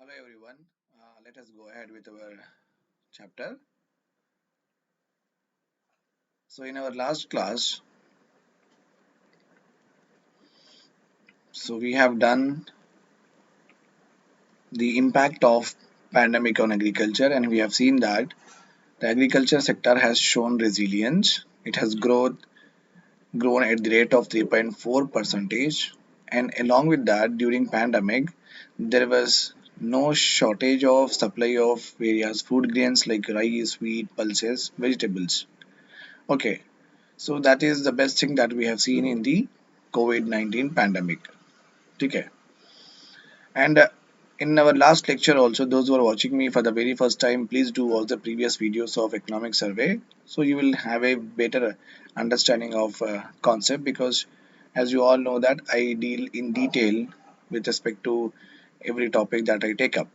Hello everyone. Let us go ahead with our chapter. So in our last class, we have done the impact of pandemic on agriculture, and we have seen that the agriculture sector has shown resilience. It has grown at the rate of 3.4 percentage, and along with that, during pandemic, there was no shortage of supply of various food grains like rice, wheat, pulses, vegetables. Okay, so that is the best thing that we have seen in the COVID-19 pandemic. Okay. And in our last lecture also, those who are watching me for the very first time, please do watch the previous videos of economic survey. So you will have a better understanding of concept, because as you all know that I deal in detail with respect to every topic that I take up.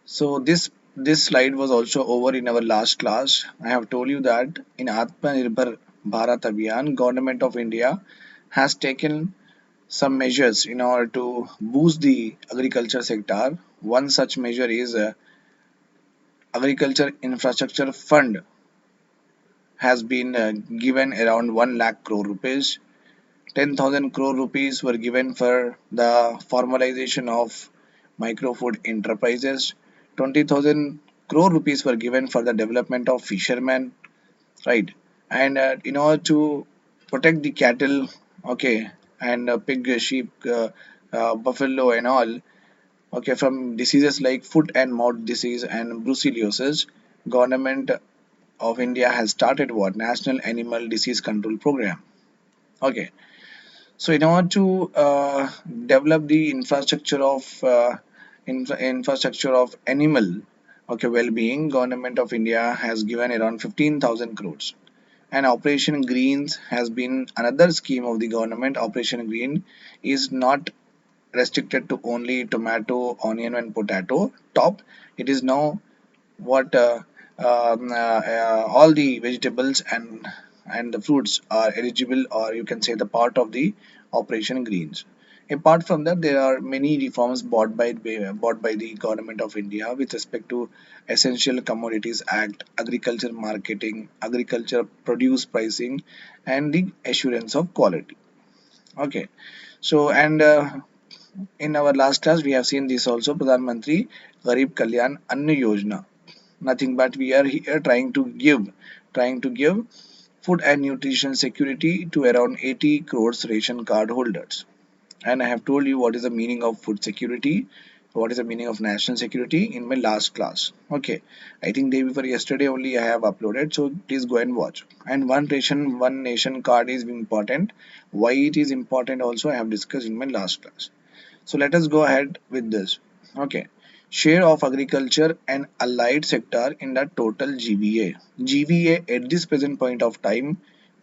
So this slide was also over in our last class. I have told you that in Atmanirbhar Bharat Abhiyan, Government of India has taken some measures in order to boost the agriculture sector. One such measure is Agriculture Infrastructure Fund has been given around 1 lakh crore rupees. 10,000 crore rupees were given for the formalization of micro food enterprises. 20,000 crore rupees were given for the development of fishermen, right? And in order to protect the cattle, okay, and pig, sheep, buffalo, and all, okay, from diseases like foot and mouth disease and brucellosis, government of India has started what National Animal Disease Control Program. Okay, so in order to develop the infrastructure of animal, okay, well-being, government of India has given around 15,000 crores. And Operation Greens has been another scheme of the government. Operation Green is not restricted to only tomato, onion, and potato top. It is now what all the vegetables and the fruits are eligible, or you can say the part of the Operation Greens. Apart from that, there are many reforms brought by the government of India with respect to Essential Commodities Act, agriculture marketing, agriculture produce pricing, and the assurance of quality. Okay, so and in our last class we have seen this also, Pradhan Mantri Garib Kalyan Anna Yojana. Nothing but we are here trying to give food and nutrition security to around 80 crores ration card holders. And I have told you what is the meaning of food security, what is the meaning of national security in my last class. Okay, I think day before yesterday only I have uploaded, so please go and watch. And one ration, one nation card is important. Why it is important also I have discussed in my last class. So let us go ahead with this. Okay. Share of agriculture and allied sector in the total GVA. GVA at this present point of time,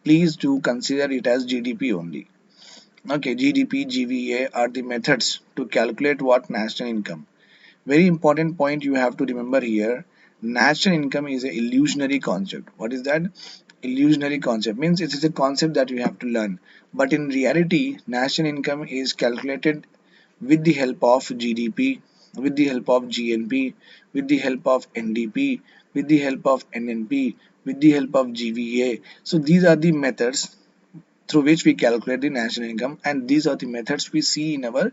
please do consider it as GDP only. Okay, GDP, GVA are the methods to calculate what national income. Very important point you have to remember here. National income is a illusionary concept. What is that? Illusionary concept means it is a concept that you have to learn. But in reality, national income is calculated with the help of GDP, with the help of GNP, with the help of NDP, with the help of NNP, with the help of GVA. So these are the methods through which we calculate the national income, and these are the methods we see in our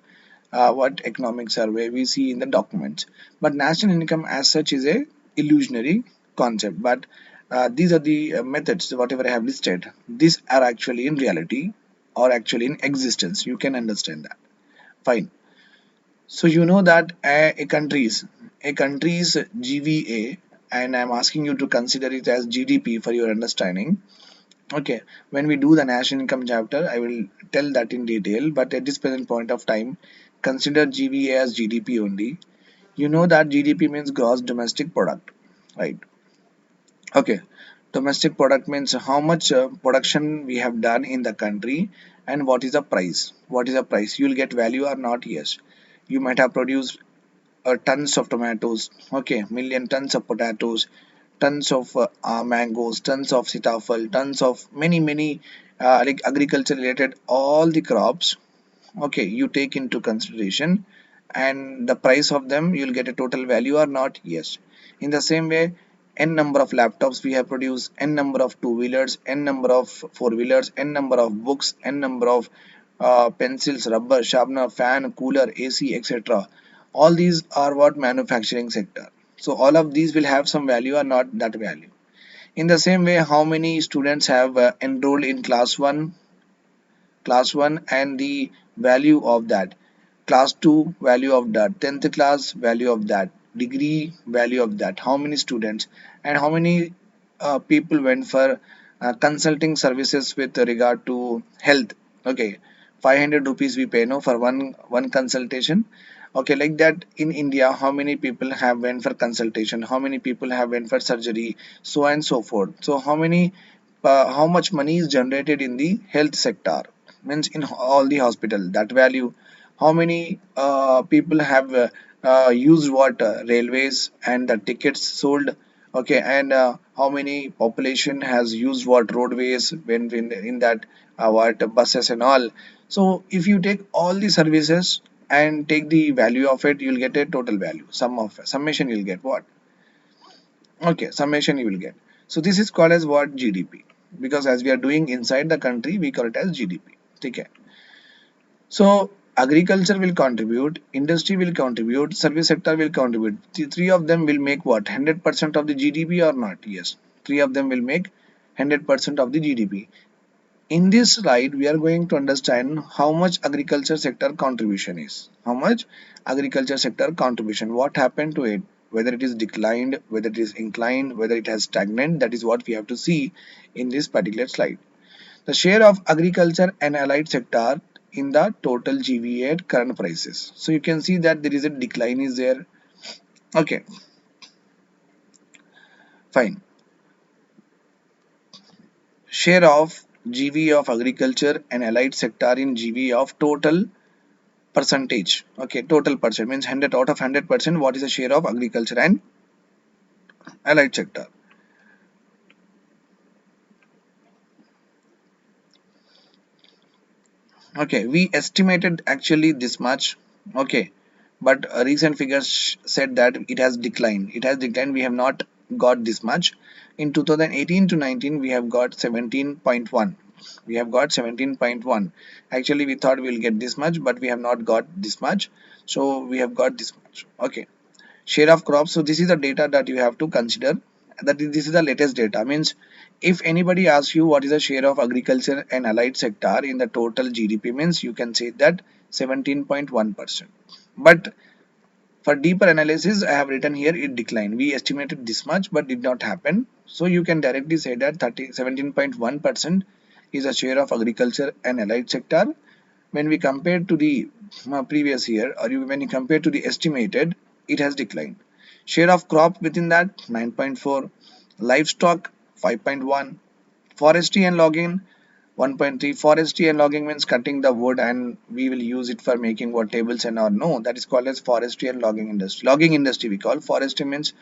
what economic survey we see in the documents. But national income as such is a illusionary concept. But these are the methods whatever I have listed. These are actually in reality or actually in existence. You can understand that. Fine. So you know that a country's GVA, and I'm asking you to consider it as GDP for your understanding. Okay, when we do the national income chapter, I will tell that in detail. But at this present point of time, consider GVA as GDP only. You know that GDP means gross domestic product, right? Okay, domestic product means how much production we have done in the country, and what is the price. What is the price? You will get value or not? Yes, you might have produced tons of tomatoes, okay, million tons of potatoes, tons of mangoes, tons of sitafal, tons of many like agriculture related all the crops. Okay, you take into consideration, and the price of them, you'll get a total value or not? Yes. In the same way, n number of laptops we have produced, n number of two-wheelers, n number of four-wheelers, n number of books, n number of pencils, rubber, sharpener, fan, cooler, AC, etc. All these are what manufacturing sector. So all of these will have some value or not that value. In the same way, how many students have enrolled in class 1 and the value of that, class 2 value of that, 10th class value of that, degree value of that, how many students, and how many people went for consulting services with regard to health. Okay, 500 rupees we pay no for one consultation. Okay, like that in India, how many people have went for consultation, how many people have went for surgery, so on and so forth. So how much money is generated in the health sector, means in all the hospital, that value. How many people have used what railways and the tickets sold. Okay, and how many population has used what roadways when in that what buses and all. So if you take all the services and take the value of it, you'll get a total value, summation you'll get what. Okay, summation you will get. So this is called as what, GDP, because as we are doing inside the country, we call it as GDP. Okay. So agriculture will contribute, industry will contribute, service sector will contribute. The three of them will make what, 100% of the GDP or not? Yes, three of them will make 100% of the GDP. In this slide, we are going to understand how much agriculture sector contribution is. How much agriculture sector contribution? What happened to it? Whether it is declined, whether it is inclined, whether it has stagnant. That is what we have to see in this particular slide. The share of agriculture and allied sector in the total GVA at current prices. So you can see that there is a decline is there. Okay, fine. Share of GVA of agriculture and allied sector in GVA of total percentage. Okay, total percent means 100 out of 100%, what is the share of agriculture and allied sector. Okay, we estimated actually this much. Okay, but recent figures said that it has declined, we have not got this much. In 2018 to 19 we have got 17.1, we have got 17.1. Actually we thought we'll get this much, but we have not got this much, so we have got this much. Okay, share of crops. So this is the data that you have to consider, this is the latest data. Means if anybody asks you what is the share of agriculture and allied sector in the total GDP, means you can say that 17.1%. But for deeper analysis, I have written here it declined. We estimated this much but did not happen, so you can directly say that 17.1% is a share of agriculture and allied sector. When we compare to the previous year, or when you compare to the estimated, it has declined. Share of crop within that 9.4, livestock 5.1, forestry and logging 1.3. Forestry and logging means cutting the wood and we will use it for making what, tables and all. No, that is called as forestry and logging industry. Logging industry we call. Forestry means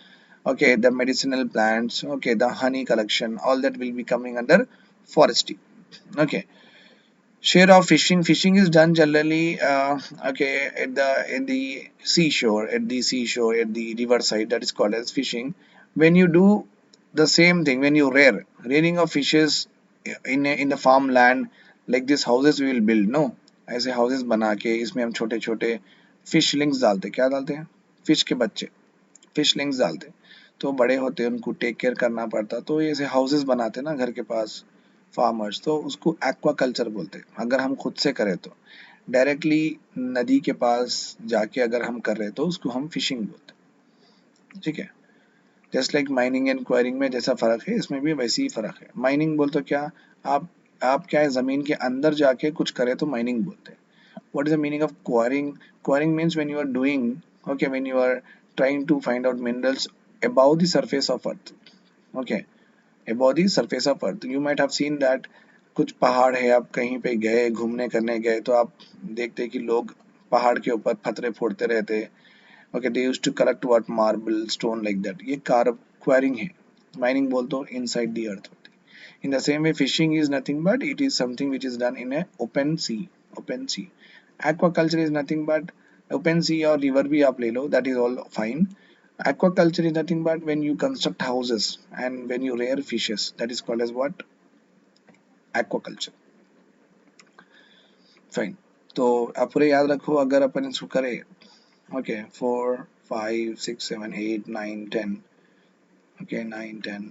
okay, the medicinal plants, okay, the honey collection, all that will be coming under forestry. Okay, share of fishing is done generally okay at the seashore at the riverside, that is called as fishing. When you do the same thing, when you rearing of fishes in the farmland, like this houses we will build, no, ऐसे houses बना के इसमें हम छोटे छोटे फिशलिंग्स डालते, क्या डालते हैं, फिश के बच्चे, फिशलिंग्स डालते, तो बड़े होते हैं उनको टेक केयर करना पड़ता, तो ये ऐसे हाउसेस बनाते ना घर के पास फार्मर्स, तो उसको एक्वा कल्चर बोलते हैं। अगर हम खुद से करें तो डायरेक्टली नदी के पास जाके अगर हम कर रहे हैं तो उसको हम फिशिंग बोलते हैं। ठीक है, just like mining and enquiring में जैसा फ़र्क है, इसमें भी वैसे ही फ़र्क है। माइनिंग बोल तो क्या, आप क्या है, ज़मीन के अंदर जाके कुछ करें तो माइनिंग बोलते हैं। What is the meaning of quarrying? Quarrying means when you are doing, okay, when you are trying to find out minerals above the surface of earth. Okay, above the surface of earth, you might have seen that कुछ पहाड़ है, आप कहीं पे गए घूमने करने गए तो आप देखते हैं कि लोग पहाड़ के ऊपर पत्थरे फोड़ते रहते हैं। Okay, they used to collect what, marble, stone, like that, ये कार क्वायरिंग है। माइनिंग बोल तो इनसाइड द अर्थ होती है। In the same way fishing is nothing but it is something which is done in a open sea, open sea. Aquaculture is nothing but open sea और river भी आप ले लो, that is all fine. Aquaculture is nothing but when you construct houses and when you rear fishes, that is called as what? Aquaculture. Fine. तो आप पूरे याद रखो, अगर अपन इसको करें, okay, 4 5 6 7 8 9 10, okay 9 10,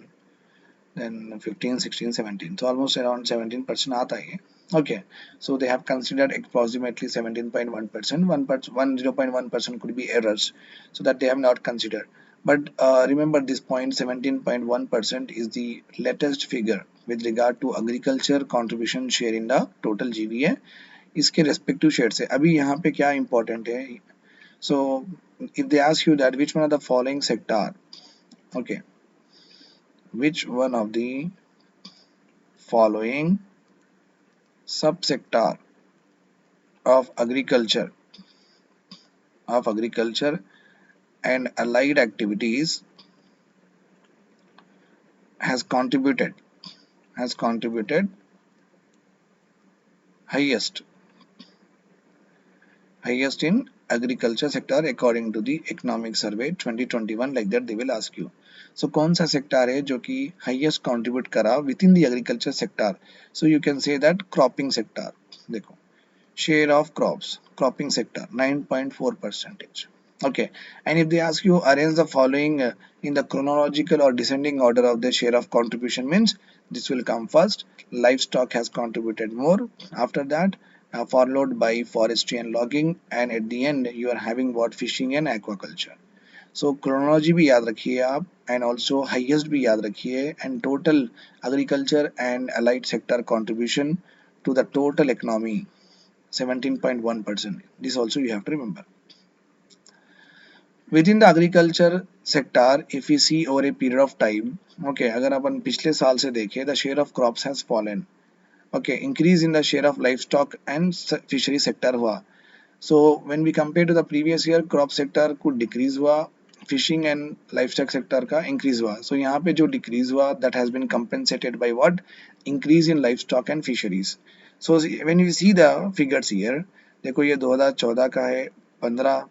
then 15 16 17, so almost around 17% आता है. Okay, so they have considered approximately 17.1%. 0.1% could be errors, so that they have not considered. But remember this point, 17.1% is the latest figure with regard to agriculture contribution share in the total GVA. इसके respective share से अभी यहाँ पे क्या important है? So if they ask you that which one of the following sector, okay, which one of the following subsector of agriculture and allied activities has contributed highest in agriculture sector according to the economic survey 2021, like that they will ask you. So कौन सा sector है जो कि highest contribute करा within the agriculture sector? So you can say that cropping sector. देखो, share of cropping sector 9.4%. Okay, and if they ask you arrange the following in the chronological or descending order of the share of contribution, means this will come first. Livestock has contributed more, after that followed by forestry and logging, and at the end you are having what? Fishing and aquaculture. So chronology भी याद रखिए आप, and also highest भी याद रखिए, and total agriculture and allied sector contribution to the total economy 17.1%. This also you have to remember. Within the agriculture sector, if we see over a period of time, okay, अगर अपन पिछले साल से देखें, the share of crops has fallen. Okay, increase in the share of livestock and fishery sector हुआ. So when we compare to the previous year, crop sector could decrease हुआ, fishing and livestock sector का increase हुआ. So यहाँ पे जो decrease हुआ, that has been compensated by what? Increase in livestock and fisheries. So when you see the figures here, देखो ये 2014 का है, 15,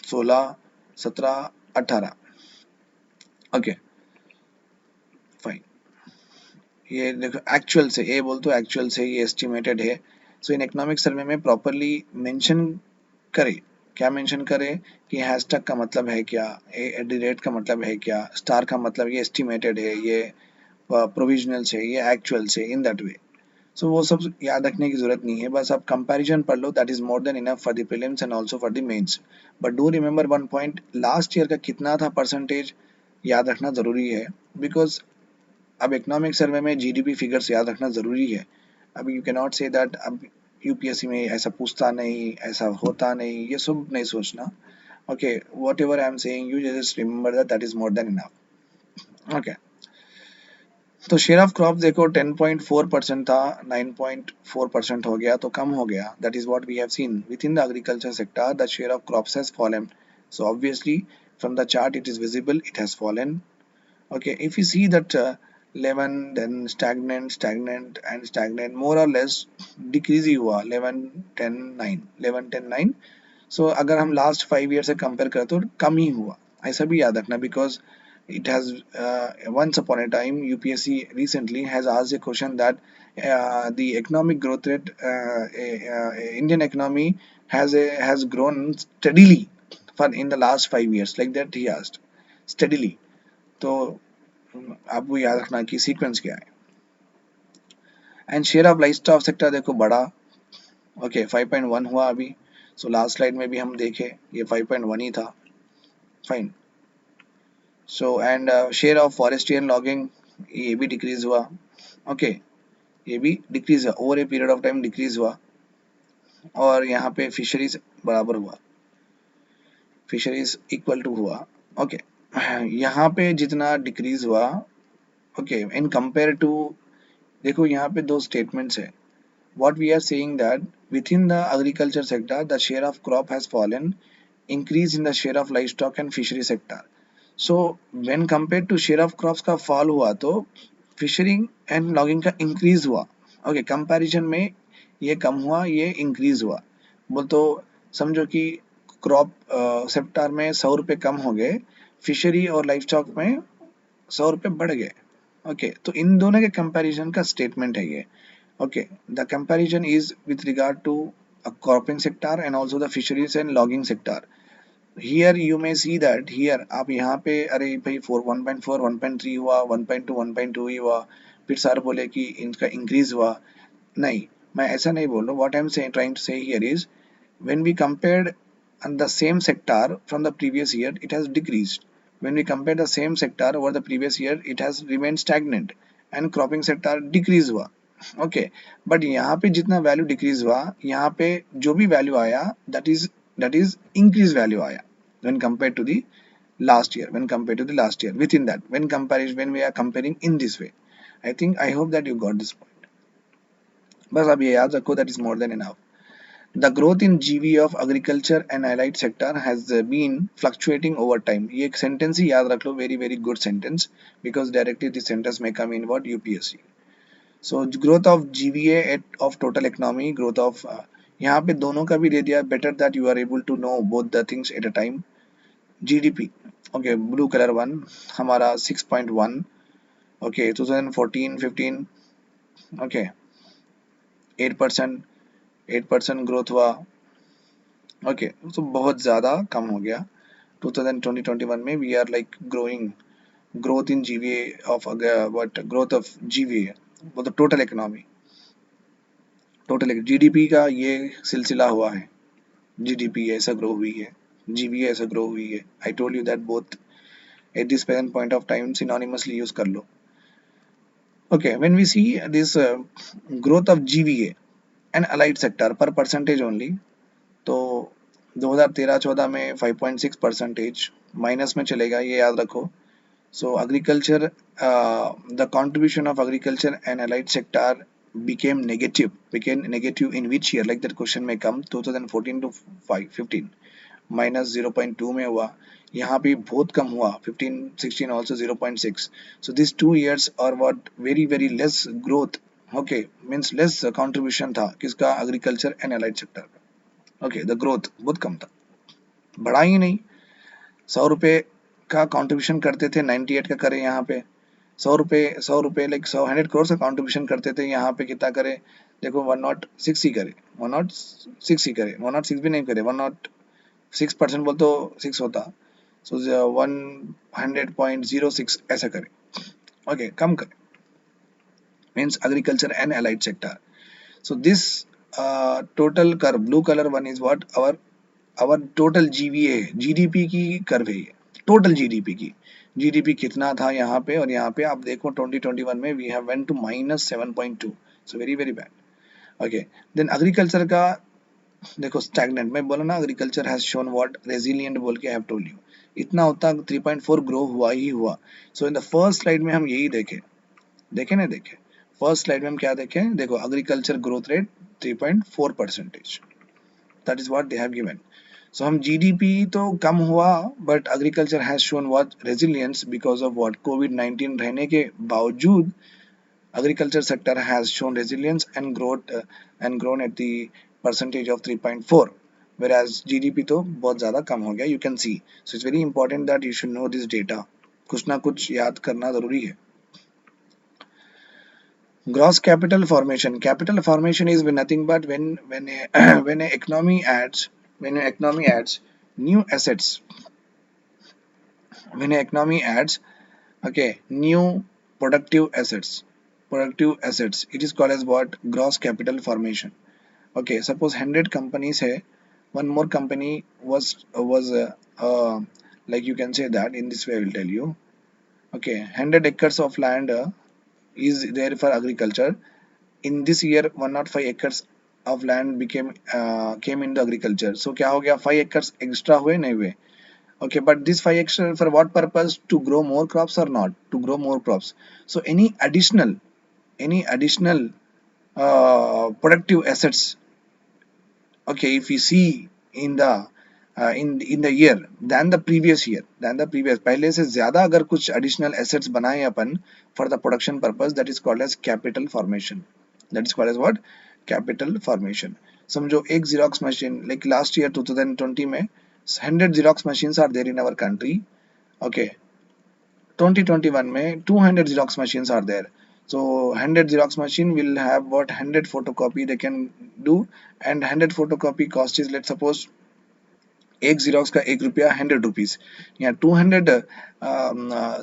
16, 17, 18. Okay fine. ये देखो एक्चुअल से, ये बोल तो एक्चुअल से ये एस्टिमेटेड है. सो इन इकोनॉमिक सर्वे में प्रॉपरली मेंशन करे. क्या मेंशन करे कि हैशटैग का मतलब है क्या, एट द रेट का मतलब है क्या, स्टार का मतलब ये एस्टिमेटेड है, ये प्रोविजनल से, ये एक्चुअल से, इन दैट वे. सो वो सब याद रखने की जरूरत नहीं है, बस आप कंपैरिजन पढ़ लो, that is more than enough for the prelims and also for the mains. But do remember one point, last year का कितना था परसेंटेज याद रखना जरूरी है, बिकॉज अब इकोनॉमिक सर्वे में जीडीपी फिगर्स याद रखना जरूरी है. अब you can not say that अब यूपीएससी में ऐसा पूछता नहीं, ऐसा होता नहीं, ये सब नहीं सोचना. Okay, what ever I am saying, you just remember that is more than enough. Okay, तो शेयर ऑफ क्रॉप देखो 10.4% था, 9.4% हो गया, तो कम हो गया. That is what we have seen within the agriculture sector, the share of crops has fallen. So obviously from the chart it is visible it has fallen. Okay, if you see that 11, then stagnant and stagnant, more or less decrease ही हुआ 11 10 9 11 10 9. So अगर हम last 5 years से compare करें तो कम ही हुआ, ऐसा भी याद रखना, because it has once upon a time UPSC recently has asked a question that the economic growth rate, Indian economy has grown steadily for in the last 5 years, like that he asked, steadily. तो आपको याद रखना कि sequence क्या है. And share of livestock sector देखो बढ़ा. Okay 5.1 हुआ अभी. सो लास्ट स्लाइड में भी हम देखे ये 5.1 ही था. Fine. So and share of forestry and logging, ये भी डिक्रीज हुआ. ओके, ये भी डिक्रीज हुआ over a period of time, decrease हुआ. और यहाँ पे फिशरीज बराबर हुआ, फिशरीज इक्वल टू हुआ. ओके, यहाँ पे जितना डिक्रीज हुआ, ओके, इन कंपेयर टू, देखो यहाँ पे दो स्टेटमेंट्स है. What we are saying that within the agriculture sector, the share of crop has fallen, increase in the share of livestock and fishery sector. So when compared to share of crops का fall हुआ, तो fishery and logging का increase हुआ. Okay, comparison में ये कम हुआ, ये increase हुआ. बोल तो समझो कि क्रॉप सेक्टर में 100 रुपये कम हो गए, फिशरी और लाइफ स्टॉक में 100 रुपये बढ़ गए। ओके, तो इन दोनों के कंपैरिजन का स्टेटमेंट है ये। Okay, the comparison is with regard to cropping sector and also the fisheries and logging sector. Here you may see that here आप यहाँ पे अरे भाई 1.4 1.3 हुआ, 1.2 1.2 ही हुआ, फिर सर बोले कि इनका इंक्रीज हुआ। नहीं, मैं ऐसा नहीं बोल रहा। What I am trying to say here is when we compared on the same sector from the previous year, it has decreased. When we compare the same sector over the previous year, it has remained stagnant and cropping sector decrease हुआ। Okay, but यहाँ पे जितना value decrease हुआ, यहाँ पे जो भी value आया that is increase वैल्यू आया when compared to the last year, when compared to the last year, within that when we are comparing in this way। I hope that you got this point। बस अब ये याद रखो, that is more than enough। The growth in GVA of agriculture and allied sector has been fluctuating over time। ये एक sentence ही याद रख लो, very very good sentence, because directly this sentence may come in what UPSC। So growth of GVA of total economy, growth of यहाँ पे दोनों का भी दे दिया, better that you are able to know both the things at a time। GDP, okay, blue color one हमारा 6.1, okay, 2014-15, okay, 8%, 8% growth हुआ। Okay, तो बहुत ज़्यादा कम हो गया। 2020-21 में we are like growing, growth in GVA of what growth of GVA मतलब टोटल इकोनॉमी, टोटल जीडीपी का ये सिलसिला हुआ है। जीडीपी ऐसा ग्रो हुई है, जीवीए ऐसा ग्रो हुई है। I told you that both at this present point of time synonymously use कर लो। Okay, when we see this growth of GVA and allied sector पर परसेंटेज ओनली, तो 2013-14 में 5.6% माइनस में चलेगा, ये याद रखो। सो agriculture, the contribution of agriculture and allied sector became negative in which year, like that question may come, 2014 to 15 minus 0.2 में हुआ। यहाँ पे बहुत कम हुआ, 15-16 also 0.6। so these 2 years are what very very less growth, okay, means less contribution था किसका, agriculture and allied sector का। okay, the growth बहुत कम था, बढ़ा ही नहीं। 100 रुपये का कंट्रीब्यूशन करते थे, 98 का करे यहाँ पे। 100 रुपये लाइक 100 का कंट्रीब्यूशन करते थे, यहाँ पे कितना करे देखो, 106 ही करे, 106 ही करे, 106 भी नहीं करे, 106% बोल तो 6 होता। सो 100.06 ऐसा करे। ओके, कम करे, means agriculture and allied sector. So this total curve blue colour one is what our total GVA, GDP की कर्व है ये, टोटल जीडीपी की। जीडीपी कितना था यहाँ पे, और यहाँ पे आप देखो 2021 में we have went to -7.2, so very very bad. Okay, then agriculture का देखो स्टैग्नेंट, मैं बोला ना agriculture has shown what resilient बोल के, आई हैव टोल्ड यू इतना उतना 3.4 ग्रो हुआ ही हुआ। सो इन द फर्स्ट स्लाइड में हम यही देखे, देखे ना देखे, फर्स्ट स्लाइड में हम क्या देखे, देखो agriculture growth rate 3.4%, that is what they have given. So हम जीडीपी तो कम हुआ, but agriculture has shown what resilience because of what कोविड-19 रहने के बावजूद agriculture sector has shown resilience and growth and grown at the percentage of 3.4, whereas GDP तो बहुत ज़्यादा कम हो गया, you can see. So it's very important that you should know this data, कुछ ना कुछ याद करना जरूरी है। Gross capital formation. Capital formation is nothing but when a when a economy adds when an economy adds new assets. When a economy adds, okay, new productive assets. Productive assets. It is called as what? Gross capital formation. Okay, suppose 100 companies hai, one more company was like you can say that in this way I will tell you. Okay, 100 acres of land is there for agriculture. In this year 105 acres of land came into agriculture, so क्या हो गया, 5 acres extra हुए नहीं हुए। Okay, but this 5 acres for what purpose, to grow more crops or not, to grow more crops। So any additional productive assets, okay, if we see in the in the year than the previous year, पहले से ज्यादा अगर कुछ additional assets बनाए अपन for the production purpose, that is called as capital formation। that is called as what? Capital formation। समझो एक xerox machine, like last year 2020 में 100 xerox machines are there in our country. Okay, 2021 में 200 xerox machines are there. So 100 xerox machine will have what 100 photocopy they can do, and 100 photocopy cost is, let's suppose, एक xerox का 1 रुपया 100 rupees, या 200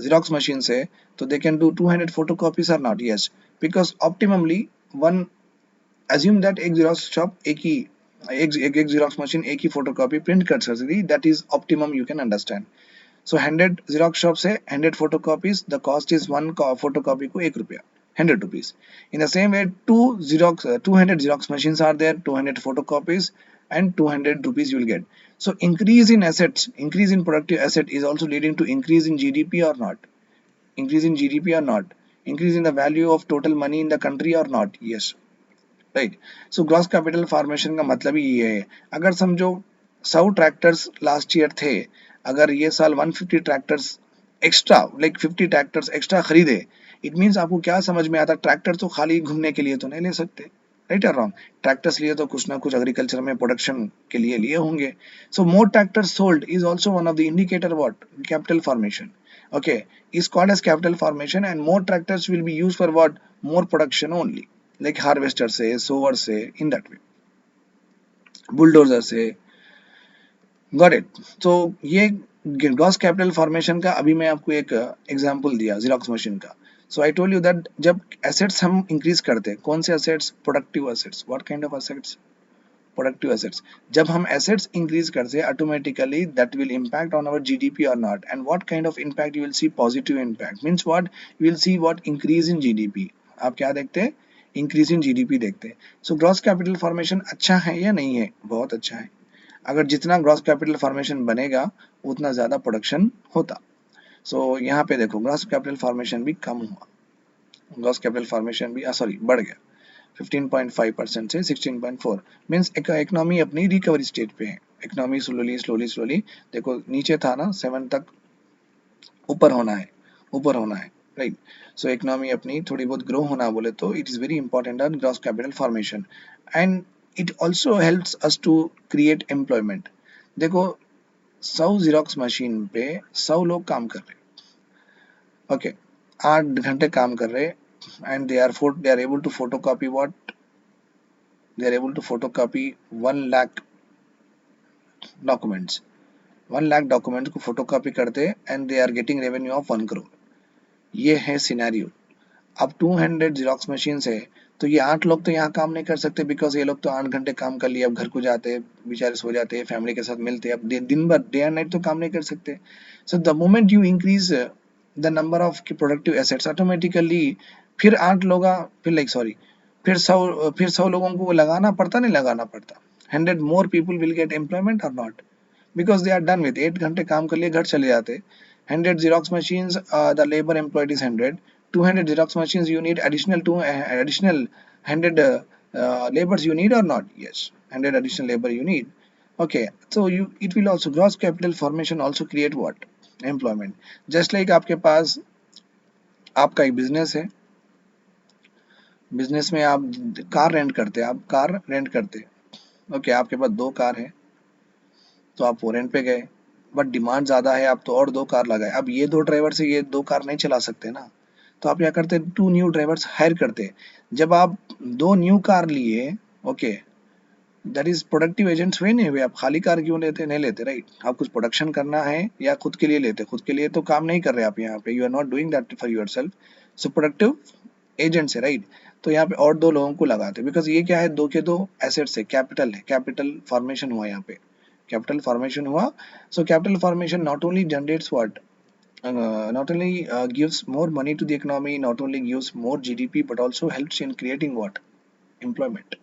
xerox machine से, तो they can do 200 photocopies are not, yes, because optimally one, assume that एक xerox shop एक ही एक जीरोक्स मशीन एक ही फोटोकॉपी प्रिंट कर सकती है, that is optimum, you can understand. So 100 xerox shop से 100 photocopies, the cost is one photocopy को 1 रुपया, 100 rupees. In the same way, 200 Xerox machines are there, 200 photocopies, and 200 rupees you will get. So increase in assets, increase in productive asset is also leading to increase in GDP or not? Increase in GDP or not? Increase in the value of total money in the country or not? Yes, right. So gross capital formation का मतलब ही ये है. अगर समझो 100 tractors last year थे, अगर ये साल 150 tractors extra, like 50 tractors extra खरीदे, इट मीन्स आपको क्या समझ में आता, ट्रैक्टर तो खाली घूमने के लिए तो नहीं ले सकते, राइट और रॉन्ग? ट्रैक्टर्स लिए तो कुछ ना कुछ एग्रीकल्चर में प्रोडक्शन के लिए लिए होंगे. So more tractors sold is also one of the indicator what, capital formation. Okay, is called as capital formation, and more tractors will be used for what, more production only, like harvester से, sober से, in that way, bulldozer से. Got it. तो ये gross capital formation का अभी मैं आपको एक एग्जांपल दिया जीरोक्स मशीन का. So I told you that जब एसेट्स हम इंक्रीज करते, कौन से assets? Productive assets. What kind of assets? Productive assets. जब हम एसेट्स इंक्रीज करते, automatically that will impact on our GDP और not, and what kind of impact you will see? Positive impact. Means what? You will see what? Increase in GDP. आप क्या देखते हैं? Increase in GDP देखते हैं. So gross capital formation अच्छा है या नहीं है? बहुत अच्छा है. अगर जितना ग्रॉस कैपिटल फॉर्मेशन बनेगा उतना ज्यादा प्रोडक्शन होता. सो यहाँ पे देखो, ग्रॉस कैपिटल फॉर्मेशन भी कम हुआ, ग्रॉस कैपिटल फॉर्मेशन भी सॉरी बढ़ गया 15.5% से 16.4. मीन्स इकोनॉमी अपनी रिकवरी स्टेज पे है. इकोनॉमी स्लोली स्लोली स्लोली, देखो नीचे था ना 7 तक, ऊपर होना है, ऊपर होना है, राइट. सो इकोनॉमी अपनी थोड़ी बहुत ग्रो होना बोले तो it is very important on gross capital formation, and it also helps us to create employment. देखो 100 जीरोक्स मशीन पे 100 लोग काम कर रहे, ओके, 8 घंटे काम कर रहे, and they are able to photocopy what? They are able to photocopy 1 lakh documents. 1 lakh document को फोटोकॉपी करते, and they are getting revenue of 1 crore. ये है सिनेरियो. अब 200 जीरोक्स मशीन है, तो ये 8 लोग तो यहाँ काम नहीं कर सकते, बिकॉज ये लोग तो 8 घंटे काम कर लिए, अब घर को जाते, बेचारे सो जाते, फैमिली के साथ मिलते, अब दिन भर डे एंड नाइट तो काम नहीं कर सकते. So the moment you increase the number of productive assets, automatically फिर 8 लोग फिर लाइक सॉरी फिर 100 लोगों को लगाना पड़ता, नहीं लगाना पड़ता. 100 more people will get employment और not, because they are done with 8 घंटे काम कर लिए, घर चले जाते. 100 xerox machines, the labor employed is 100. 200 xerox machines, you need additional 100 labors you need or not? Yes, 100 additional labor you need. Okay, so it will also, gross capital formation also create what? Employment. Just like आपके पास आपका एक business है, business में आप car rent करते, आप car rent करते, okay, आपके पास 2 कार है, तो आप वो रेंट पे गए, बट डिमांड ज़्यादा है, आप तो और 2 कार लगाए. अब ये 2 ड्राइवर से ये 2 कार नहीं चला सकते ना, तो आप क्या करते? 2 न्यू ड्राइवर्स हायर करते. जब आप 2 न्यू कार लिए, okay, that is productive agents हुए नहीं हुए. आप खाली कार क्यों लेते? नहीं लेते, राइट. आप कुछ प्रोडक्शन करना है या खुद के लिए लेते? खुद के लिए तो काम नहीं कर रहे आप यहाँ पे, you are not doing that for yourself. So productive agents है, राइट. तो यहाँ पे और 2 लोगों को लगाते, बिकॉज ये क्या है, 2 के 2 एसेट्स है, कैपिटल है, कैपिटल फॉर्मेशन हुआ यहाँ पे, capital formation हुआ. So capital formation not only generates what, not only gives more money to the economy, not only gives more GDP, but also helps in creating what? Employment.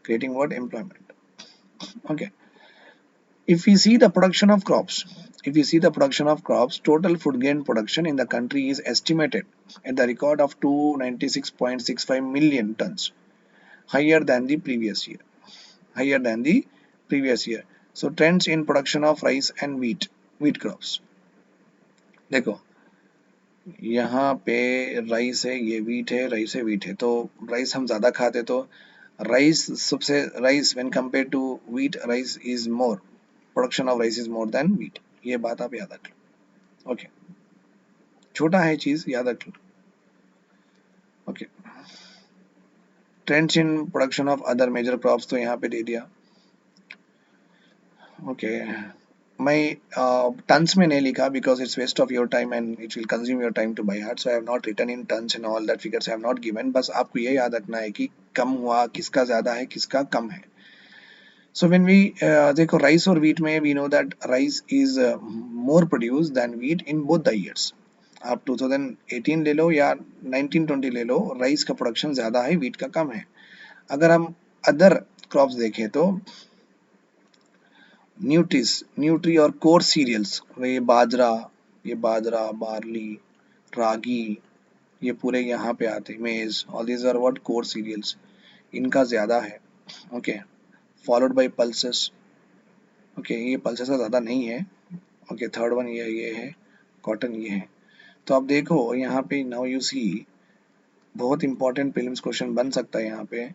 Creating what? Employment. Okay. If we see the production of crops, if we see the production of crops, total food grain production in the country is estimated at the record of 296.65 million tons, higher than the previous year. Higher than the previous year. So trends in production of rice and wheat crops. देखो यहाँ पे rice है, ये wheat है, rice है, wheat है, तो rice हम ज़्यादा खाते, तो राइस सबसे, rice when compare to wheat, rice is more, production of rice is more than wheat. ये बात आप याद रख लो। ओके, छोटा है चीज, याद रख लो। Okay, trends in production of other major crops तो यहाँ पे दे दिया। ओके, मैं tons में नहीं लिखा because it's waste of your time and it will consume your time to buy hard, so I have not written in tons and all that figures I have not given। बस आपको ये याद रखना है कि कम हुआ किसका ज्यादा है किसका कम है। So when we देखो राइस और wheat में we know that rice is more produced than wheat in both the years। आप 2018 ले लो या 1920 ले लो, राइस का प्रोडक्शन ज्यादा है, wheat का कम है। अगर हम अदर क्रॉप्स देखें तो न्यूट्री और कोर सीरियल्स, ये बाजरा, बार्ली, रागी, ये पूरे यहाँ पे आते हैं, maize, all these are what core cereals, इनका ज्यादा है। Okay, followed by pulses. Okay, ये पल्सेस का ज्यादा नहीं है। ओके, थर्ड वन ये है, कॉटन ये है। तो आप देखो यहाँ पे नाउ यू सी, बहुत इंपॉर्टेंट प्रीलिम्स क्वेश्चन बन सकता है यहाँ पे।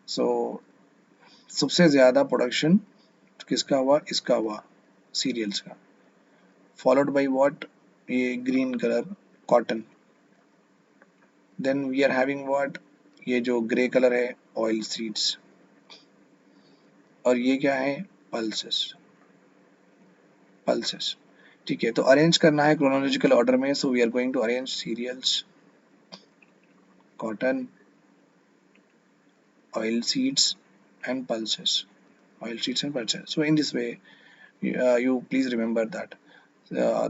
सो सबसे ज्यादा प्रोडक्शन किसका हुआ, इसका हुआ, सीरियल्स का, फॉलोड बाय व्हाट, ये green colour cotton, then we are having what, ये जो ग्रे कलर है ऑयल सीड्स, और ये क्या है, पल्सेस। ठीक है, तो अरेंज करना है क्रोनोलॉजिकल ऑर्डर में। So we are going to arrange cereals, cotton, oil seeds and pulses, oil seeds and pulses। So in this way, you please remember that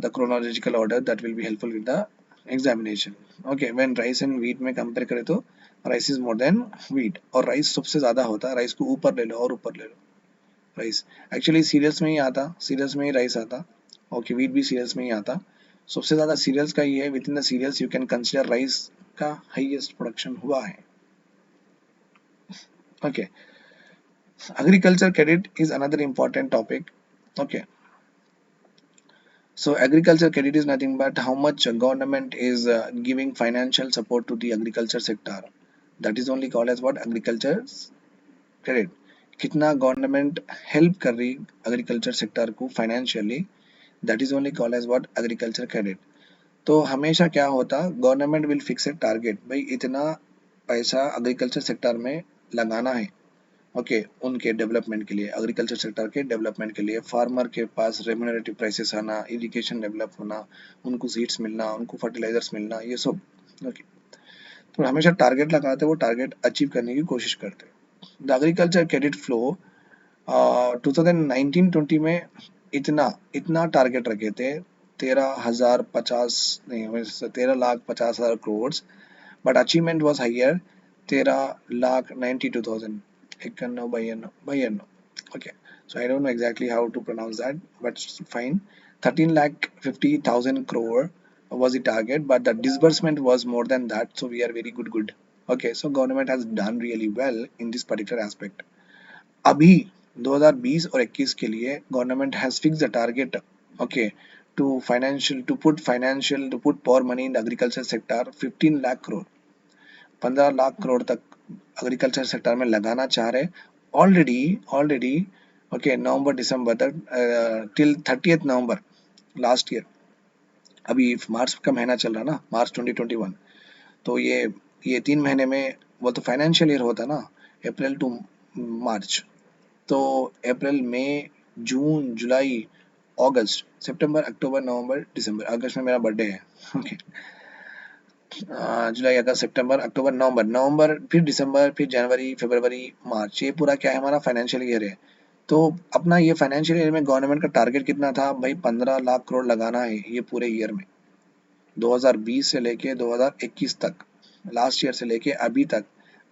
the chronological order that will be helpful with the examination। Okay, when rice and wheat में compare करें तो rice is more than wheat, और rice सबसे ज़्यादा होता है, rice को ऊपर ले लो और ऊपर ले लो। राइस एक्चुअली सीरियल्स में ही आता, सीरियल्स में ही राइस आता। ओके, वीट भी सीरियल्स में ही आता। सबसे ज़्यादा सीरियल्स का ही है, within the cereals you can consider rice का हाईएस्ट प्रोडक्शन हुआ है। Okay, agriculture credit is another important topic। Okay, so agriculture credit is nothing but how much government is giving financial support to the agriculture sector। That is only called as what, agriculture credit। कितना government help कर रही agriculture sector को financially, that is only called as what, agriculture credit. तो हमेशा क्या होता, government will fix a target, भाई इतना पैसा एग्रीकल्चर सेक्टर में लगाना है। ओके, उनके डेवलपमेंट के लिए, एग्रीकल्चर सेक्टर के डेवलपमेंट के लिए, फार्मर के पास रेम्यूनरेटिव प्राइसेस आना, इरिगेशन डेवलप होना, उनको सीड्स मिलना, उनको फर्टिलाइजर्स मिलना, ये सब। ओके, तो हमेशा टारगेट लगाते, वो टारगेट अचीव करने की कोशिश करते। द एग्रीकल्चर क्रेडिट फ्लो 2019-20 में इतना इतना टारगेट रखे थे, 13,50,000 crore, but achievement was higher, 13,92,000, 51 okay. So I don't know exactly how to pronounce that, but fine, 13,50,000 crore was the target, but the disbursement was more than that, so we are very good। Okay, so government has done really well in this particular aspect। अभी 2020 और 21 के लिए government has fix the target, okay, to put power money in the agriculture sector, 15 lakh crore, 15 lakh crore तक agriculture sector में लगाना चाह रहे already. Okay, नवंबर दिसंबर तक, टिल 30th नवंबर लास्ट ईयर, अभी मार्च का महीना चल रहा ना, मार्च 2021, तो ये 3 महीने में, वो तो फाइनेंशियल ईयर होता ना, अप्रैल टू मार्च, तो अप्रैल मई जून जुलाई अगस्त सितंबर अक्टूबर नवंबर दिसंबर, अगस्त में मेरा बर्थडे है। ओके, जुलाई अगस्त सितंबर अक्टूबर नवंबर फिर दिसंबर फिर जनवरी फरवरी मार्च, ये पूरा क्या है, हमारा फाइनेंशियल ईयर है। तो अपना ये फाइनेंशियल ईयर में गवर्नमेंट का टारगेट कितना था भाई, 15 लाख करोड़ लगाना है ये पूरे ईयर में, 2020 से लेके 2021 तक, लास्ट ईयर से लेके अभी तक,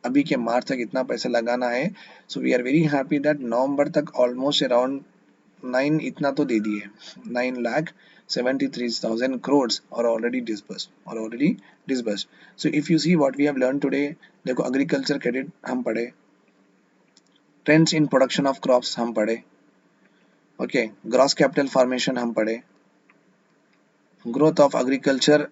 अभी के मार्च तक इतना पैसा लगाना है। So we are very happy that November तक ऑलमोस्ट अराउंड 9 इतना तो दे दिए, 9,73,000 crores और already disbursed. So if you see what we have learn today, देखो एग्रीकल्चर क्रेडिट हम पढ़े, trends in production of crops हम पढ़े, ओके, ग्रॉस कैपिटल फॉर्मेशन हम पढ़े, growth of agriculture,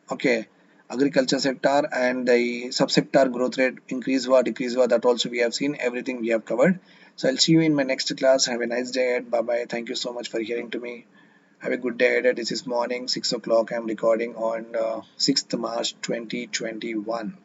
okay, agriculture sector and the subsector growth rate increase हुआ decrease हुआ, that also we have seen, everything we have covered। So I'll see you in my next class. Have a nice day ahead. Bye bye. Thank you so much for hearing to me. Have a good day ahead. This is morning 6 o'clock. I'm recording on 6th March 2021.